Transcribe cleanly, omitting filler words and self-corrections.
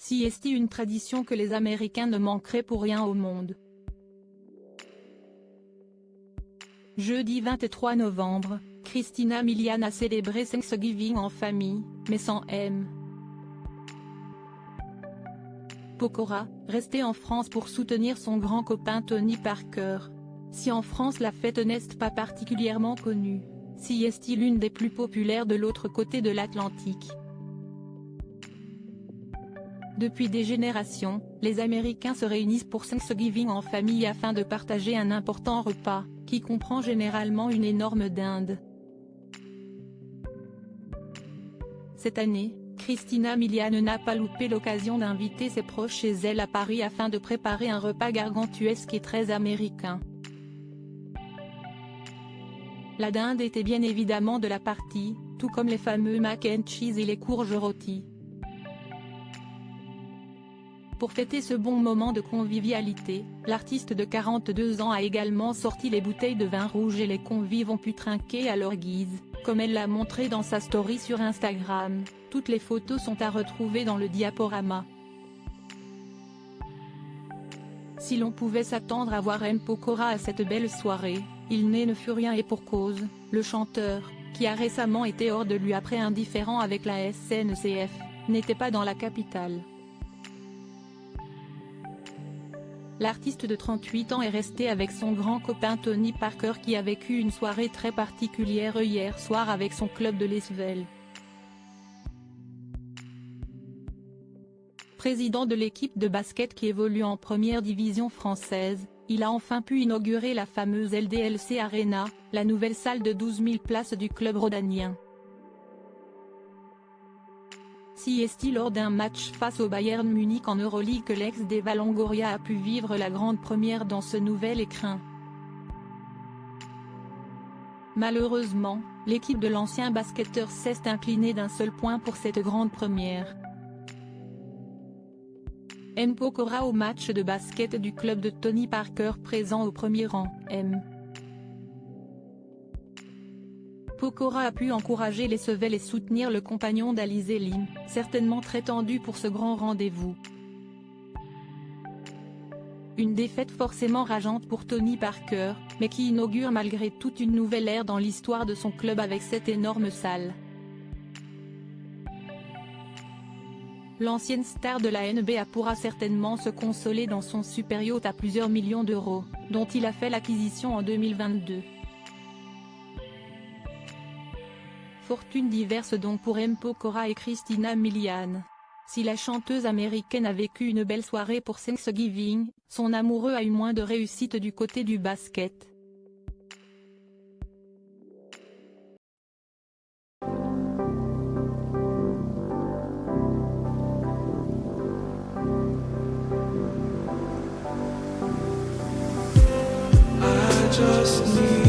Siesti, une tradition que les Américains ne manqueraient pour rien au monde. Jeudi 23 novembre, Christina Milian a célébré Thanksgiving en famille, mais sans M. Pokora, resté en France pour soutenir son grand copain Tony Parker. Si en France la fête n'est pas particulièrement connue, Siesti l'une des plus populaires de l'autre côté de l'Atlantique. Depuis des générations, les Américains se réunissent pour Thanksgiving en famille afin de partager un important repas, qui comprend généralement une énorme dinde. Cette année, Christina Milian n'a pas loupé l'occasion d'inviter ses proches chez elle à Paris afin de préparer un repas gargantuesque et très américain. La dinde était bien évidemment de la partie, tout comme les fameux mac and cheese et les courges rôties. Pour fêter ce bon moment de convivialité, l'artiste de 42 ans a également sorti les bouteilles de vin rouge et les convives ont pu trinquer à leur guise, comme elle l'a montré dans sa story sur Instagram. Toutes les photos sont à retrouver dans le diaporama. Si l'on pouvait s'attendre à voir M. Pokora à cette belle soirée, il ne fut rien et pour cause, le chanteur, qui a récemment été hors de lui après un différend avec la SNCF, n'était pas dans la capitale. L'artiste de 38 ans est resté avec son grand copain Tony Parker qui a vécu une soirée très particulière hier soir avec son club de Leesville. Président de l'équipe de basket qui évolue en première division française, il a enfin pu inaugurer la fameuse LDLC Arena, la nouvelle salle de 12 000 places du club rhodanien. Siesti lors d'un match face au Bayern Munich en Euroleague que l'ex d'Eva Longoria a pu vivre la grande première dans ce nouvel écrin. Malheureusement, l'équipe de l'ancien basketteur s'est inclinée d'un seul point pour cette grande première. M. Pokora au match de basket du club de Tony Parker présent au premier rang, M. Pokora a pu encourager les Sevels et soutenir le compagnon d'Alizé Lim, certainement très tendu pour ce grand rendez-vous. Une défaite forcément rageante pour Tony Parker, mais qui inaugure malgré tout une nouvelle ère dans l'histoire de son club avec cette énorme salle. L'ancienne star de la NBA pourra certainement se consoler dans son super yacht à plusieurs millions d'euros, dont il a fait l'acquisition en 2022. Fortune diverse donc pour M. Pokora et Christina Milian. Si la chanteuse américaine a vécu une belle soirée pour Thanksgiving, son amoureux a eu moins de réussite du côté du basket. I just need